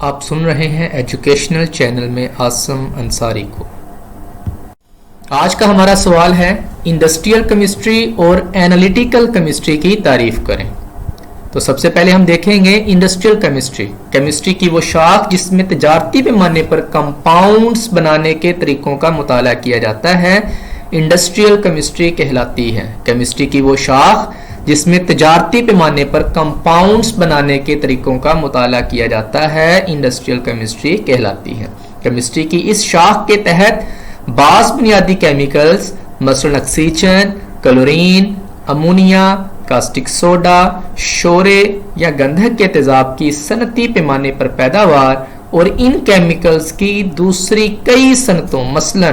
آپ سن رہے ہیں ایجوکیشنل چینل میں عاصم انصاری کو۔ آج کا ہمارا سوال ہے انڈسٹریل کیمسٹری اور اینالیٹیکل کیمسٹری کی تعریف کریں۔ تو سب سے پہلے ہم دیکھیں گے انڈسٹریل کیمسٹری، کیمسٹری کی وہ شاخ جس میں تجارتی پیمانے پر کمپاؤنڈز بنانے کے طریقوں کا مطالعہ کیا جاتا ہے، انڈسٹریل کیمسٹری کہلاتی ہے۔ کیمسٹری کی وہ شاخ جس میں تجارتی پیمانے پر کمپاؤنڈز بنانے کے طریقوں کا مطالعہ کیا جاتا ہے، انڈسٹریل کیمسٹری کہلاتی ہے۔ کیمسٹری کی اس شاخ کے تحت بعض بنیادی کیمیکلز مثلا oxygen, chlorine, ammonia, caustic soda, شورے یا گندھک کے تیزاب کی صنعتی پیمانے پر پیداوار اور ان کیمیکلز کی دوسری کئی صنعتوں مثلا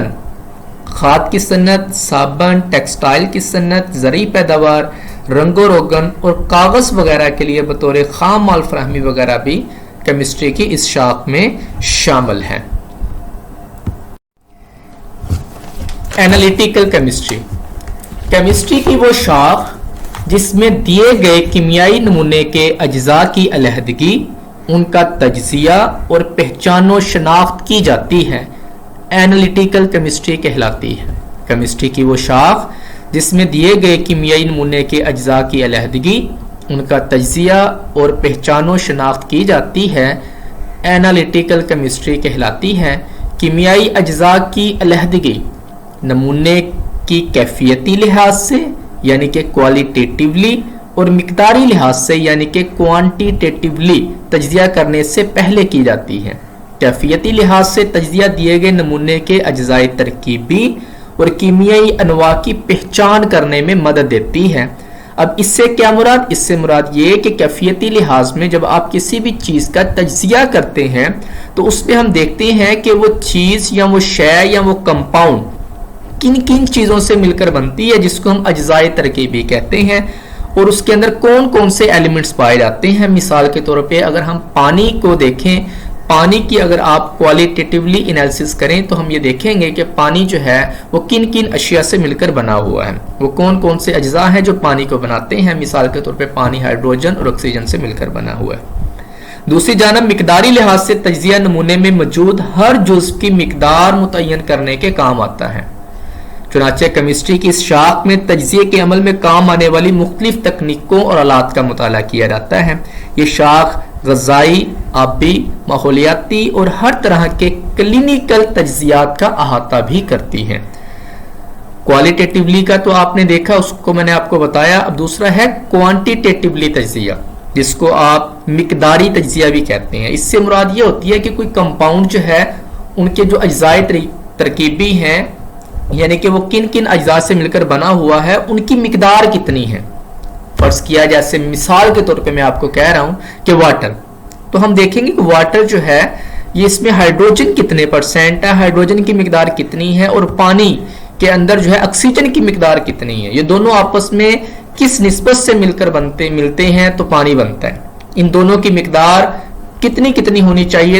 کھاد کی صنعت، صابن، ٹیکسٹائل کی صنعت، زرعی پیداوار، رنگ و روغن اور کاغذ وغیرہ کے لیے بطور خام مال فراہمی وغیرہ بھی کیمسٹری کی اس شاخ میں شامل ہیں۔ اینالیٹیکل کیمسٹری، کیمسٹری کی وہ شاخ جس میں دیے گئے کیمیائی نمونے کے اجزاء کی علیحدگی، ان کا تجزیہ اور پہچان و شناخت کی جاتی ہے، اینالیٹیکل کیمسٹری کہلاتی ہے۔ کیمسٹری کی وہ شاخ جس میں دیے گئے کیمیائی نمونے کے اجزاء کی علیحدگی، ان کا تجزیہ اور پہچان و شناخت کی جاتی ہے، اینالیٹیکل کیمسٹری کہلاتی ہے۔ کیمیائی اجزاء کی علیحدگی نمونے کی کیفیتی لحاظ سے یعنی کہ کوالیٹیٹیولی اور مقداری لحاظ سے یعنی کہ کوانٹیٹیولی تجزیہ کرنے سے پہلے کی جاتی ہے۔ کیفیتی لحاظ سے تجزیہ دیے گئے نمونے کے اجزاء ترکیبی اور کیمیائی انواع کی پہچان کرنے میں مدد دیتی ہے۔ اب اس سے کیا مراد؟ اس سے مراد یہ کہ کیفیتی لحاظ میں جب آپ کسی بھی چیز کا تجزیہ کرتے ہیں تو اس میں ہم دیکھتے ہیں کہ وہ چیز یا وہ شے یا وہ کمپاؤنڈ کن کن چیزوں سے مل کر بنتی ہے، جس کو ہم اجزاء ترکیبی کہتے ہیں، اور اس کے اندر کون کون سے ایلیمنٹس پائے جاتے ہیں۔ مثال کے طور پہ اگر ہم پانی کو دیکھیں، پانی کی اگر آپ کوالٹیٹیولی انالیسس کریں تو ہم یہ دیکھیں گے کہ پانی جو ہے وہ کن کن اشیاء سے مل کر بنا ہوا ہے، وہ کون کون سے اجزاء ہیں جو پانی کو بناتے ہیں۔ مثال کے طور پہ پانی ہائیڈروجن اور آکسیجن سے مل کر بنا ہوا ہے۔ دوسری جانب مقداری لحاظ سے تجزیہ نمونے میں موجود ہر جزو کی مقدار متعین کرنے کے کام آتا ہے۔ چنانچہ کیمسٹری کی اس شاخ میں تجزیے کے عمل میں کام آنے والی مختلف تکنیکوں اور آلات کا مطالعہ کیا جاتا ہے۔ یہ شاخ غذائی، آبی، ماحولیاتی اور ہر طرح کے کلینیکل تجزیات کا احاطہ بھی کرتی ہے۔ کوالٹیٹیولی کا تو آپ نے دیکھا، اس کو میں نے آپ کو بتایا۔ اب دوسرا ہے کوانٹیٹیولی تجزیہ، جس کو آپ مقداری تجزیہ بھی کہتے ہیں۔ اس سے مراد یہ ہوتی ہے کہ کوئی کمپاؤنڈ جو ہے ان کے جو اجزاء ترکیبی ہیں یعنی کہ وہ کن کن اجزاء سے مل کر بنا ہوا ہے، ان کی مقدار کتنی ہے۔ فرض کیا جیسے مثال کے طور پہ میں آپ کو کہہ رہا ہوں کہ واٹر، تو ہم دیکھیں گے کہ واٹر جو ہے یہ اس میں ہائیڈروجن کتنے پرسینٹ ہے، ہائیڈروجن کی مقدار کتنی ہے، اور پانی کے اندر جو ہے آکسیجن کی مقدار کتنی ہے۔ یہ دونوں آپس میں کس نسبت سے مل کر ملتے ہیں تو پانی بنتا ہے۔ ان دونوں کی مقدار کتنی ہونی چاہیے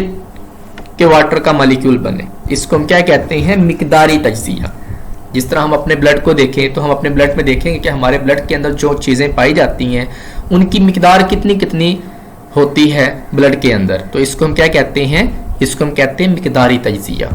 کہ واٹر کا مالیکیول بنے، اس کو ہم کیا کہتے ہیں؟ مقداری تجزیہ۔ جس طرح ہم اپنے بلڈ کو دیکھیں تو ہم اپنے بلڈ میں دیکھیں گے کہ ہمارے بلڈ کے اندر جو چیزیں پائی جاتی ہیں ان کی مقدار کتنی ہوتی ہے بلڈ کے اندر، تو اس کو ہم کیا کہتے ہیں؟ اس کو ہم کہتے ہیں مقداری تجزیہ۔